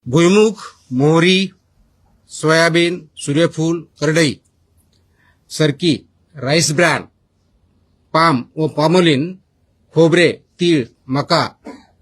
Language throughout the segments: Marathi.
भुईमुग, मोहरी, सोयाबीन, सूर्यफूल, करडई, सरकी, राईस ब्रॅन, पाम व पॉमोलिन, खोबरे, तीळ, मका,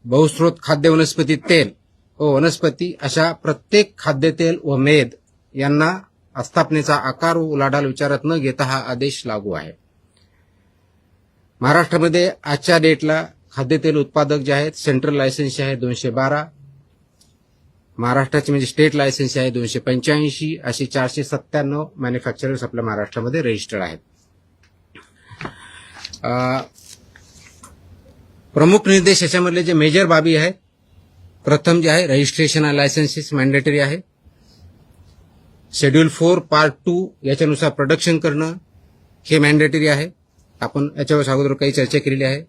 बहुस्रोत खाद्य वनस्पती तेल व वनस्पती अशा प्रत्येक खाद्यतेल व मेद यांना आस्थापनेचा आकार व उलाढाल विचारात न घेता हा आदेश लागू आहे. महाराष्ट्रामध्ये आजच्या डेटला खाद्यतेल उत्पादक जे आहेत सेंट्रल लायसन्स आहे 212, महाराष्ट्राचे म्हणजे स्टेट लायसन्स आहे 285, असे 497 मॅन्युफॅक्चरर्स आपल्या महाराष्ट्रामध्ये रजिस्टर्ड आहेत. प्रमुख निर्देश याच्यामधले जे मेजर बाबी आहेत, प्रथम जे आहे रजिस्ट्रेशन आणि लायसन्सेस मॅन्डेटरी आहे. शेड्यूल 4 पार्ट 2 याच्यानुसार प्रोडक्शन करणं हे मॅन्डेटरी आहे. आपण याच्यावर अगोदर काही चर्चा केलेली आहे.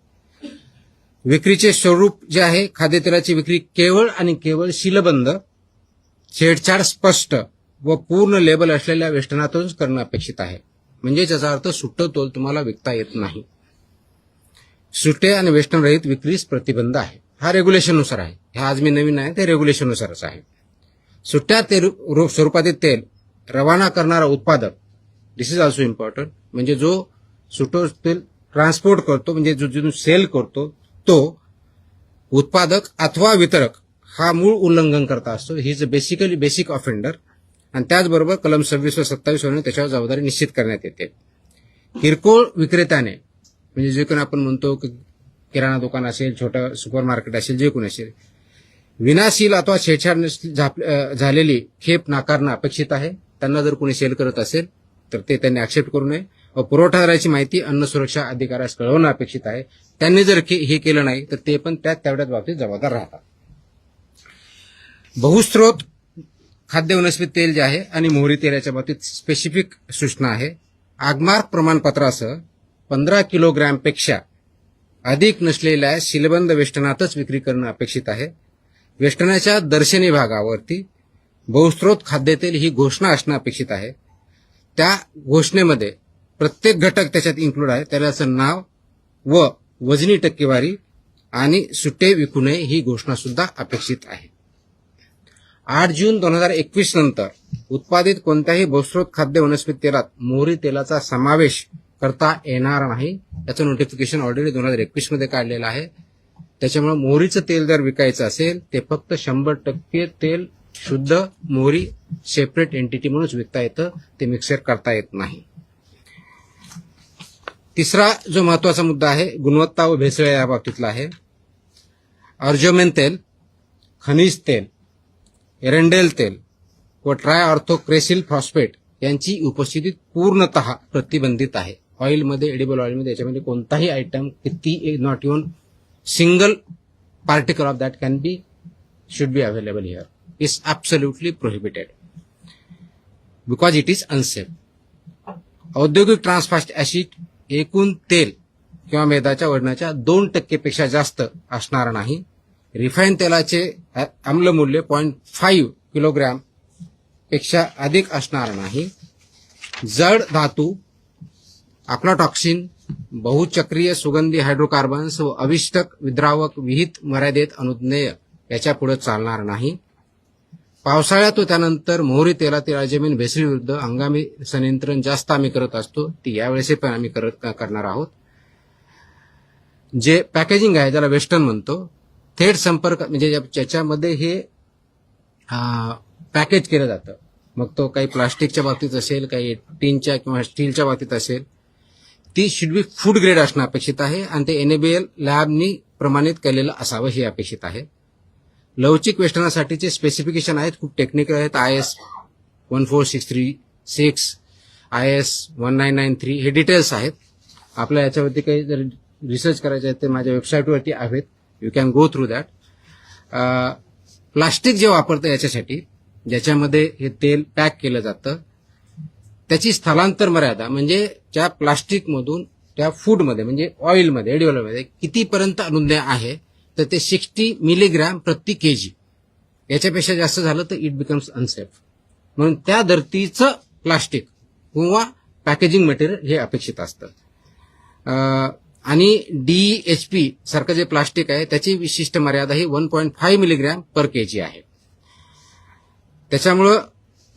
विक्रीचे स्वरूप जे आहे, खाद्यतेलाची विक्री केवळ आणि केवळ सीलबंद, छेडछाड स्पष्ट व पूर्ण लेबल असलेल्या वेष्टनातूनच करणं अपेक्षित आहे. म्हणजे याचा अर्थ सुट्टं तोल तुम्हाला विकता येत नाही. सुट्टे आणि वेष्टन रहित विक्रीस प्रतिबंध आहे. हा रेग्युलेशननुसार आहे. हे आज मी नवीन आहे ते रेग्युलेशननुसारच आहे. सुट्ट्या स्वरूपातील तेल रवाना करणारा उत्पादक, दिस इज ऑल्सो इम्पॉर्टंट, म्हणजे जो सुट्टं तेल ट्रान्सपोर्ट करतो म्हणजे जो सेल करतो तो उत्पादक अथवा वितरक हा मूळ उल्लंघन करता असतो. He is basically basic offender. आणि त्याचबरोबर कलम 26 व 27 वरून त्याच्यावर जबाबदारी निश्चित करण्यात येते. किरकोळ विक्रेत्याने म्हणजे जे कोणी आपण म्हणतो की किराणा दुकान असेल, छोटं सुपर मार्केट असेल, जे कोणी असेल, विनाशील अथवा छेडछाड झालेली खेप नाकारणं अपेक्षित आहे. त्यांना जर कोणी सेल करत असेल तर ते त्यांनी ऍक्सेप्ट करू नये व पुरवठादाराची माहिती अन्न सुरक्षा अधिकाऱ्यास कळवणं अपेक्षित आहे. त्यांनी जर हे केलं नाही तर ते पण तेवढ्याच बाबतीत जबाबदार राहतात. बहुस्रोत खाद्य वनस्पती तेल जे आहे आणि मोहरी तेल याच्या बाबतीत स्पेसिफिक सूचना आहे. आगमार्क प्रमाणपत्रासह 15 किलोग्रॅमपेक्षा अधिक नसलेल्या सीलबंद वेष्टनातच विक्री करणं अपेक्षित आहे. वेष्टनाच्या दर्शनी भागावरती बहुस्रोत खाद्यतेल ही घोषणा असणं अपेक्षित आहे. त्या घोषणेमध्ये प्रत्येक घटक त्याच्यात इन्क्लूड आहे. त्याचं नाव व वजनी टक्केवारी आणि सुट्टे विकू नये ही घोषणा सुद्धा अपेक्षित आहे. 8 जून 2021 नंतर उत्पादित कोणत्याही बहुस्रोत खाद्य वनस्पती तेलात मोहरी तेलाचा समावेश करता येणार नाही. याचं नोटिफिकेशन ऑलरेडी 2021 मध्ये काढलेलं आहे. त्याच्यामुळे मोहरीचं तेल जर विकायचं असेल ते फक्त 100% तेल शुद्ध मोहरी सेपरेट एंटिटी म्हणूनच विकता येतं, ते मिक्सर करता येत नाही. तिसरा जो महत्वाचा मुद्दा आहे गुणवत्ता व भेसळ या बाबतीतला आहे. अर्जोमेन तेल, खनिज तेल, एरंडेल तेल व ट्रायऑर्थोक्रेसिल फॉस्फेट यांची उपस्थिती पूर्णतः प्रतिबंधित आहे. ऑइलमध्ये, एडिबल ऑइलमध्ये याच्यामध्ये कोणताही आयटम किती not even single particle of that can be should be available here is absolutely prohibited because it is unsafe. औद्योगिक ट्रान्सफास्ट ऍसिड एकूण तेल किंवा मेदाच्या वजनाच्या 2% पेक्षा जास्त असणार नाही. रिफाईन तेलाचे आम्लमूल्य 0.5 किलोग्रॅम पेक्षा अधिक असणार नाही. जड धातू, अफ्लाटॉक्सिन, बहुचक्रीय सुगंधी हायड्रोकार्बन्स व अविष्टक विद्रावक विहित मर्यादेत अनुज्ञेय याच्या पुढे चालणार नाही. पावसाळ्यात व त्यानंतर मोहरी तेलातील अर्जमेन भेसळीविरुद्ध हंगामी संनियंत्रण जास्त आम्ही करत असतो, ती यावेळेस पण आम्ही करणार आहोत. जे पॅकेजिंग आहे ज्याला वेस्टर्न म्हणतो, थेट संपर्क म्हणजे ज्याच्यामध्ये हे पॅकेज केलं जातं, मग तो काही प्लास्टिकच्या बाबतीत असेल, काही टीनच्या किंवा स्टीलच्या बाबतीत असेल, ती शुड बी फूड ग्रेड असणं अपेक्षित आहे आणि ते NABL लॅबनी प्रमाणित केलेलं असावं हे अपेक्षित आहे. लवचिक वेष्टनासाठीचे स्पेसिफिकेशन आहेत, खूप टेक्निकल आहेत. IS 14636, IS 1993 हे डिटेल्स आहेत. आपल्या याच्यावरती काही जर रिसर्च करायचे आहे ते माझ्या वेबसाईटवरती आहेत, you can go through that. Plastic जे वापरतं याच्यासाठी ज्याच्यामध्ये हे तेल पॅक केलं जातं त्याची स्थलांतर मर्यादा म्हणजे ज्या प्लास्टिकमधून त्या फूडमध्ये म्हणजे ऑइलमध्ये, एडिबल ऑइलमध्ये कितीपर्यंत अनुज्ञेय आहे तर ते 60 मिलीग्रॅम प्रति केजी. याच्यापेक्षा जास्त झालं तर इट बिकम्स अनसेफ. म्हणून त्या धर्तीचं प्लास्टिक किंवा पॅकेजिंग मटेरियल हे अपेक्षित असतं. आणि DHP सारखं जे प्लास्टिक आहे त्याची विशिष्ट मर्यादा ही 1.5 मिलीग्रॅम पर केजी आहे. त्याच्यामुळं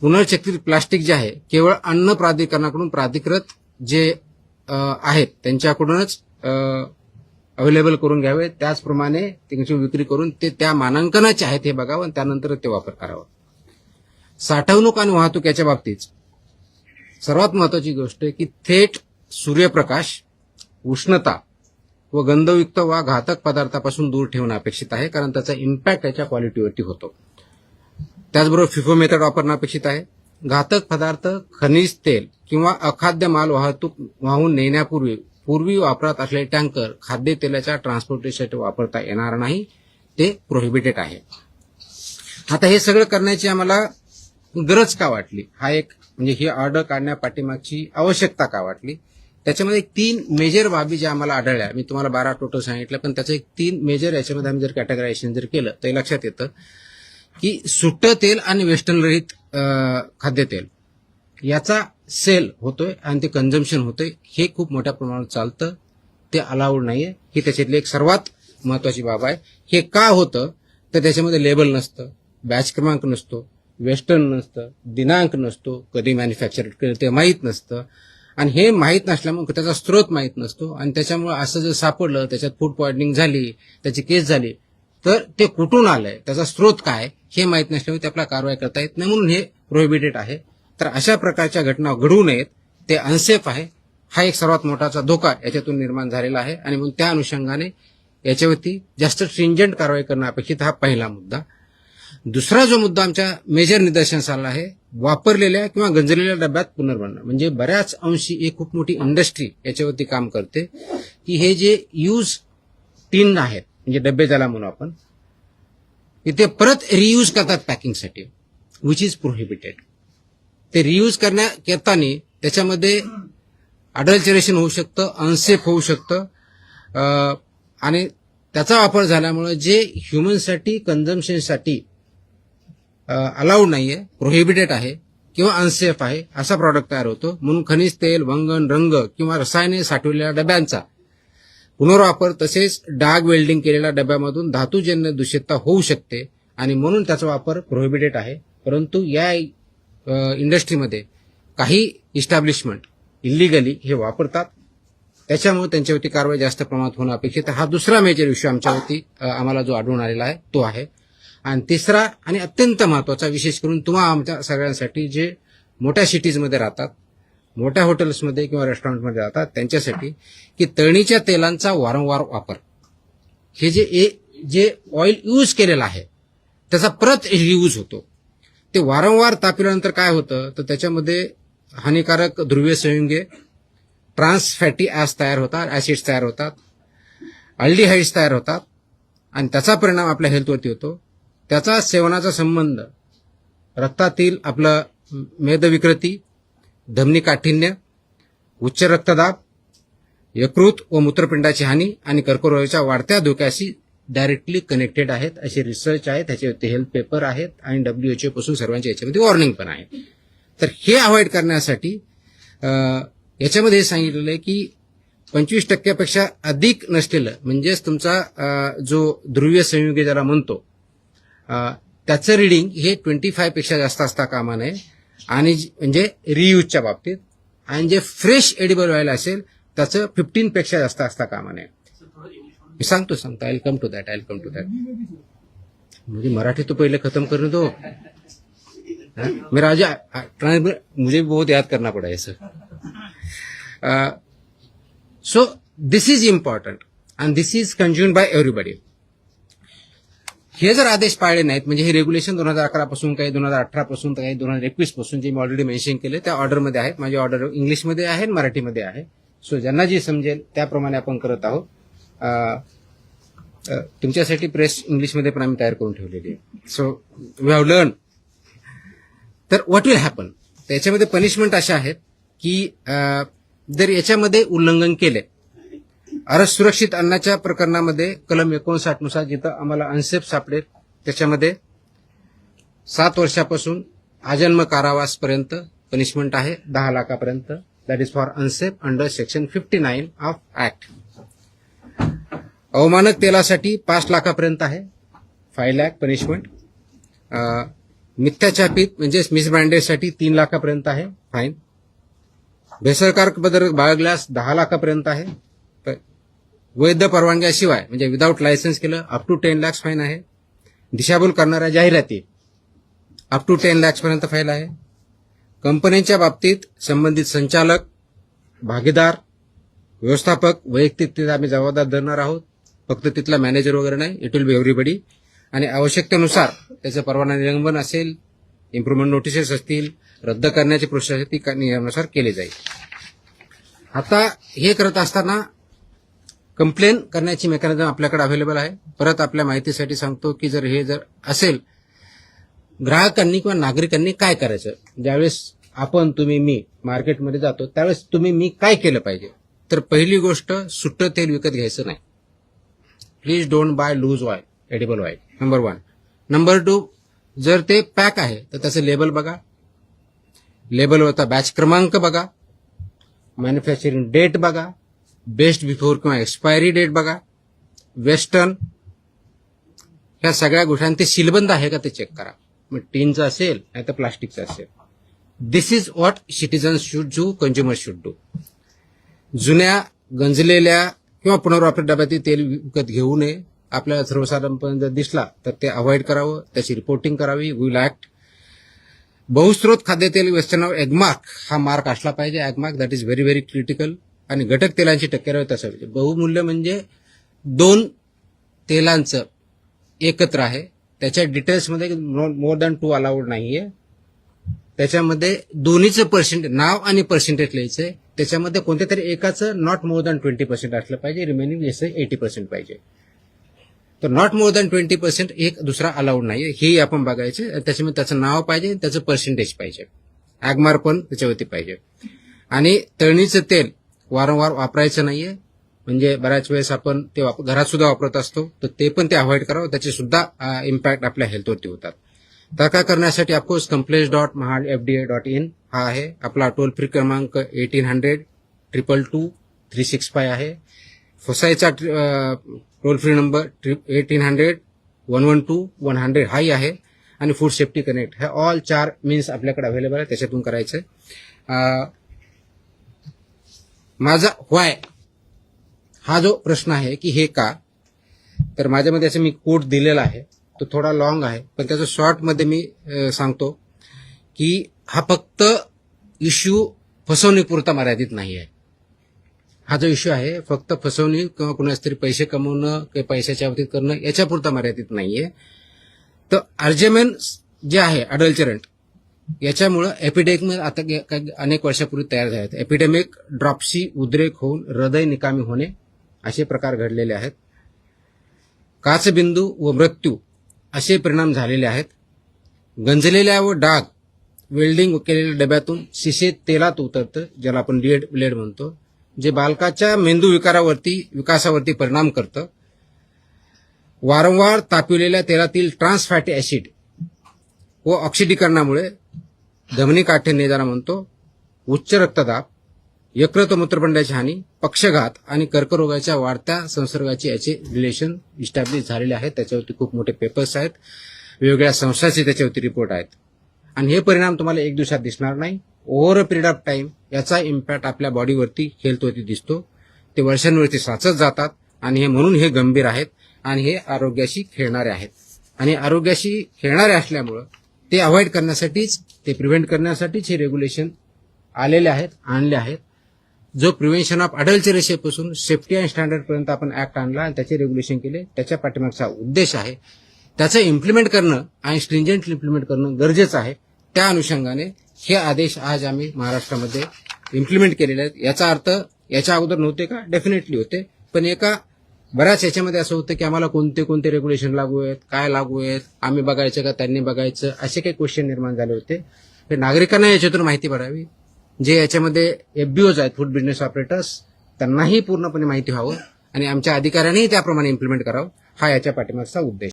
पुनर्चक्रित प्लास्टिक जे आहे केवळ अन्न प्राधिकरणाकडून प्राधिकृत जे आहेत त्यांच्याकडूनच अवेलेबल करून घ्यावे. त्याचप्रमाणे त्यांची विक्री करून ते त्या मानांकनाचे आहेत हे बघावं आणि त्यानंतर ते वापर करावा. साठवणूक आणि वाहतूक याच्या बाबतीत सर्वात महत्वाची गोष्ट आहे की थेट सूर्यप्रकाश, उष्णता व गंधयुक्त वा घातक पदार्थापासून दूर ठेवणं अपेक्षित आहे, कारण त्याचा इम्पॅक्ट त्याच्या क्वालिटीवरती होतो. त्याचबरोबर फिफो मेथड वापरणं अपेक्षित आहे. घातक पदार्थ, खनिज तेल किंवा अखाद्य माल वाहून नेण्यापूर्वी वापरात असलेले टँकर खाद्यतेलाच्या ट्रान्सपोर्टेशनसाठी वापरता येणार नाही, ते प्रोहिबिटेड आहे. आता हे सगळं करण्याची आम्हाला गरज का वाटली, हा एक म्हणजे ही ऑर्डर काढण्यापाठीमागची आवश्यकता का वाटली, त्याच्यामध्ये 3 मेजर बाबी ज्या आम्हाला आढळल्या. मी तुम्हाला 12 टोटल सांगितलं, पण त्याचं 3 मेजर याच्यामध्ये आम्ही जर कॅटेगरायझेशन जर केलं तर लक्षात येतं की सुट्टं तेल आणि वेस्टर्न रहित खाद्यतेल याचा सेल होतोय आणि ते कन्झम्पशन होतंय, हे खूप मोठ्या प्रमाणात चालतं, ते अलाउड नाहीये. ही त्याच्यातली एक सर्वात महत्वाची बाब आहे. हे का होतं तर त्याच्यामध्ये लेबल नसतं, बॅच क्रमांक नसतो, वेस्टर्न नसतं, दिनांक नसतो, कधी मॅन्युफॅक्चर केलं ते माहीत नसतं, आणि हे माहीत नसल्यामुळे त्याचा स्रोत माहीत नसतो, आणि त्याच्यामुळे असं जर सापडलं, त्याच्यात फूड पॉइझनिंग झाली, त्याची केस झाली, तर ते कुठून आलंय, त्याचा स्रोत काय हे माहीत नसल्यामुळे आपल्याला कारवाई करता येत नाही, म्हणून हे प्रोहिबिटेड आहे. तर अशा प्रकारच्या घटना घडू नयेत, ते अनसेफ आहे. हा एक सर्वात मोठाचा धोका याच्यातून निर्माण झालेला आहे, आणि म्हणून त्या अनुषंगाने याच्यावरती जास्त स्ट्रिंजंट कारवाई करणं अपेक्षित, हा पहिला मुद्दा. दुसरा जो मुद्दा आमच्या मेजर निदर्शनास आला आहे, वापरलेल्या किंवा गंजलेल्या डब्यात पुनर्बंधन. म्हणजे बऱ्याच अंशी एक खूप मोठी इंडस्ट्री याच्यावरती काम करते की हे जे यूज टीन आहेत, म्हणजे डबे ज्याला म्हणू आपण, ते परत रियूज करतात पॅकिंगसाठी, विच इज प्रोहिबिटेड. ते रियूज करताना त्याच्यामध्ये अडल्चरेशन होऊ शकतं, अनसेफ होऊ शकतं, आणि त्याचा वापर झाल्यामुळे जे ह्युमनसाठी कन्झम्पशनसाठी अलाउड नाहीये, प्रोहिबिटेड आहे किंवा अनसेफ आहे, असा प्रॉडक्ट तयार होतो. म्हणून खनिज तेल, वंगण, रंग किंवा रसायने साठवलेल्या डब्यांचा पुनर्वापर तसेच डाग वेल्डिंग केलेल्या डब्यामधून धातूजन्य दूषितता होऊ शकते, आणि म्हणून त्याचा वापर प्रोहिबिटेड आहे. परंतु या इंडस्ट्रीमध्ये काही इस्टॅब्लिशमेंट इलिगली हे वापरतात, त्याच्यामुळे त्यांच्यावरती कारवाई जास्त प्रमाणात होणं अपेक्षित आहे. हा दुसरा मेजर इश्यू आमच्यावरती आम्हाला जो आढळून आलेला आहे तो आहे. आणि तिसरा आणि अत्यंत महत्वाचा, विशेष करून तुम्हा आमच्या सगळ्यांसाठी जे मोठ्या सिटीजमध्ये राहतात, मोठ्या हॉटेल्समध्ये किंवा रेस्टॉरंटमध्ये राहतात, त्यांच्यासाठी की तळणीच्या तेलांचा वारंवार वापर, हे जे ऑइल यूज केलेलं आहे त्याचा परत रियूज होतो. ते वारंवार तापल्यानंतर काय होतं तर त्याच्यामध्ये हानिकारक ध्रुवीय संयुगे, ट्रान्स फॅटी ऍस तयार होतात, ऍसिड्स तयार होतात, अल्डिहाइड्स तयार होतात, आणि त्याचा परिणाम आपल्या हेल्थवरती होतो. त्याचा सेवनाचा संबंध रक्तातील आपलं मेदविकृती, धमनी काठिण्य, उच्च रक्तदाब, यकृत व मूत्रपिंडाची हानी आणि कर्करोगाच्या वाढत्या धोक्याशी डायरेक्टली कनेक्टेड आहेत, असे रिसर्च आहेत, त्याच्यावरती हेल्थ पेपर आहेत, आणि WHO पासून सर्वांच्या याच्यामध्ये वॉर्निंग पण आहे. तर हे अवॉइड करण्यासाठी याच्यामध्ये हे सांगितलेलं आहे की 25% अधिक नसलेलं, म्हणजेच तुमचा जो ध्रुवीय संयुगे ज्याला म्हणतो, त्याचं रिडिंग हे 25 जास्त असता कामा नये, आणि म्हणजे रियूजच्या बाबतीत, आणि जे फ्रेश एडिबल ऑइल असेल त्याचं 15 जास्त असता कामा नये. मी सांगतो I will come to that. म्हणजे मराठी तो पहिले खत्म करने दो, मेरा मुझे बहुत याद करना पड़ा है sir. So this is important and this is consumed by everybody. हे जर आदेश पाळले नाहीत, म्हणजे हे रेग्युलेशन 2011 पासून, काही 2018 पासून, काही 2021 पासून, जे मी ऑलरेडी मेन्शन केले त्या ऑर्डरमध्ये आहेत. माझी ऑर्डर इंग्लिशमध्ये आहे, मराठीमध्ये आहे. सो ज्यांना जी समजेल त्याप्रमाणे आपण करत आहोत. तुमच्यासाठी प्रेस इंग्लिशमध्ये पण आम्ही तयार करून ठेवलेली आहे. So we have learn. तर व्हॉट विल हॅपन, त्याच्यामध्ये पनिशमेंट अशा आहेत की जर याच्यामध्ये उल्लंघन केले, सुरक्षित अन्नाच्या प्रकरणामध्ये कलम 59 नुसार जिथं आम्हाला अनसेफ सापडेल त्याच्यामध्ये 7 वर्षापासून आजन्म कारावासपर्यंत पनिशमेंट आहे, 10 लाखापर्यंत. That is for unsafe under section 59 of act. अवमानक तेलासाठी 5 लाखापर्यंत आहे, 5 लाख पनिशमेंट. मिथ्याछापित म्हणजे मिसब्रँडेडसाठी 3 लाखापर्यंत आहे फाईन. भेसळकारक पदार्थ बाळगल्यास 10 लाखापर्यंत आहे. वैध परवानग्याशिवाय म्हणजे विदाऊट लायसन्स केलं अप टू 10 लाख फाईन आहे. दिशाभूल करणाऱ्या जाहिराती अप टू 10 लाखपर्यंत फाईन आहे. कंपन्यांच्या बाबतीत संबंधित संचालक, भागीदार, व्यवस्थापक वैयक्तिक तिथे आम्ही जबाबदार धरणार आहोत. फक्त तिथला मॅनेजर वगैरे नाही, इट विल बी एव्हरीबडी. आणि आवश्यकतेनुसार त्याचं परवाना निलंबन असेल, इम्प्रुव्हमेंट नोटिसेस असतील, रद्द करण्याची प्रोसेस ती नियमानुसार केली जाईल. आता हे करत असताना कंप्लेन करण्याची मेकॅनिझम आपल्याकडे अवेलेबल आहे. परत आपल्या माहितीसाठी सांगतो की जर असेल, ग्राहकांनी किंवा नागरिकांनी काय करायचं, ज्यावेळेस आपण तुम्ही मी मार्केटमध्ये जातो त्यावेळेस तुम्ही मी काय केलं पाहिजे. तर पहिली गोष्ट, सुट्टं तेल विकत घ्यायचं नाही. Please don't buy loose oil, edible oil, number 1. Number 2, जर ते पॅक आहे तर त्याचं लेबल बघा, लेबलवरचा बॅच क्रमांक बघा, मॅन्युफॅक्चरिंग डेट बघा, बेस्ट बिफोर किंवा एक्सपायरी डेट बघा, वेस्टर्न, ह्या सगळ्या गोष्टी. ते सीलबंद आहे का ते चेक करा. मग टीनचं असेल नाही तर प्लास्टिकचं असेल. This is what citizens should do, consumer should do. जुन्या, गंजलेल्या किंवा पुनर्वापरित डब्यातील तेल विकत घेऊ नये. आपल्याला सर्वसाधारणपणे जर दिसला तर ते अवॉइड करावं, त्याची रिपोर्टिंग करावी. We will act. बहुस्त्रोत खाद्यतेल वेस्टर्नवर एगमार्क हा मार्क असला पाहिजे. Agmark that is very very critical. आणि घटक तेलांची टक्केवारी तसं पाहिजे. बहुमूल्य म्हणजे 2 तेलांचं एकत्र आहे, त्याच्या डिटेल्समध्ये मोर दॅन 2 अलाउड नाहीये. त्याच्यामध्ये दोन्हीचं पर्सेंटेज, नाव आणि पर्सेंटेज लिहायचंय. त्याच्यामध्ये कोणत्या तरी एकाचं नॉट मोर दॅन 20% असलं पाहिजे, रिमेनिंग 80% पाहिजे. तर नॉट मोर दॅन 20% एक दुसरा अलाउड नाहीये, हे आपण बघायचे. त्याच्यामध्ये त्याचं नाव पाहिजे, त्याचं पर्सेंटेज पाहिजे, ऍगमार पण त्याच्यावरती पाहिजे. आणि तळणीचं तेल वारंवार वापरायचं नाहीये. म्हणजे बऱ्याच वेळेस आपण ते घरात सुद्धा वापरत असतो, तर ते पण ते अवॉइड करावं. त्याचे सुद्धा इम्पॅक्ट आपल्या हेल्थवरती होतात. तक्रार करण्यासाठी ऑफकोर्स complaints.mahadfda.in हा आहे. आपला टोल फ्री क्रमांक 1800-222-365 आहे. फसाईचा टोल फ्री नंबर 1800-112-100 हाही आहे. आणि फूड सेफ्टी कनेक्ट, हे ऑल 4 मीन्स आपल्याकडे अवेलेबल आहे, त्याच्यातून करायचंय. माझा व्हाय हा जो प्रश्न आहे की हे का, तर माझ्यामध्ये असं मी कोट दिलेला आहे, तो थोडा लॉंग आहे, पण त्याचं शॉर्टमध्ये मी सांगतो की हा फक्त इश्यू फसवणुकीपुरता मर्यादित नाही आहे. हा जो इश्यू आहे फक्त फसवणूक किंवा कुणाच तरी पैसे कमवणं किंवा पैशाच्या बाबतीत करणं याच्यापुरता मर्यादित नाहीये. तर अर्जेमेन जे आहे अडल्चरंट, याच्यामुळं एपिडेमिक आता अनेक वर्षापूर्वी तयार झाले आहेत. एपिडेमिक, ड्रॉप्सी, उद्रेक होऊन हृदय निकामी होणे असे प्रकार घडलेले आहेत. काचबिंदू व मृत्यू असे परिणाम झालेले आहेत. गंजलेल्या व डाग वेल्डिंग केलेल्या डब्यातून शिसे तेलात उतरतं, ज्याला आपण ब्लेड म्हणतो, जे बालकाच्या मेंदू विकासावरती परिणाम करतं. वारंवार तापविलेल्या तेलातील ट्रान्स फॅटी ऍसिड व ऑक्सिडीकरणामुळे धमनी काठिण्य ज्याला म्हणतो, उच्च रक्तदाब, यकृत व मूत्रपिंडाची हानी, पक्षघात आणि कर्करोगाच्या वाढत्या संसर्गाचे याचे रिलेशन इस्टॅब्लिश झालेले आहेत. त्याच्यावरती खूप मोठे पेपर्स आहेत, वेगवेगळ्या संस्थांचे त्याच्यावरती रिपोर्ट आहेत. आणि हे परिणाम तुम्हाला एक दिवसात दिसणार नाही. Over a period of time याचा इम्पॅक्ट आपल्या बॉडीवरती, हेल्थवरती दिसतो. ते वर्षांवरती साचत जातात आणि हे म्हणून हे गंभीर आहेत आणि हे आरोग्याशी खेळणारे आहेत. आणि आरोग्याशी खेळणारे असल्यामुळं ते अवॉइड करण्यासाठीच, ते प्रिव्हेंट करण्यासाठीच हे रेग्युलेशन आलेले आहेत, आणले आहेत. जो प्रिव्हेन्शन ऑफ अडल्चरेशनपासून सेफ्टी अँड स्टँडर्ड पर्यंत आपण ऍक्ट आणला आणि त्याचे रेग्युलेशन केले, त्याच्या पाठीमागचा उद्देश आहे. त्याचं इम्प्लिमेंट करणं आणि स्ट्रिंजंटली इम्प्लिमेंट करणं गरजेचं आहे. त्या अनुषंगाने हे आदेश आज आम्ही महाराष्ट्रामध्ये इम्प्लिमेंट केलेले आहेत. याचा अर्थ याच्या अगोदर नव्हते का? डेफिनेटली होते, पण बऱ्याच याच्यामध्ये असं होतं की आम्हाला कोणते रेग्युलेशन लागू आहेत, काय लागू आहेत, आम्ही बघायचं का त्यांनी बघायचं, असे काही क्वेश्चन निर्माण झाले होते. तर नागरिकांना याच्यातून माहिती पडावी. जे याच्यामध्ये FBOs आहेत, फूड बिझनेस ऑपरेटर्स, त्यांनाही पूर्णपणे माहिती व्हावं आणि आमच्या अधिकाऱ्यांनीही त्याप्रमाणे इम्प्लिमेंट करावं, हा याच्या पाठीमागचा उद्देश.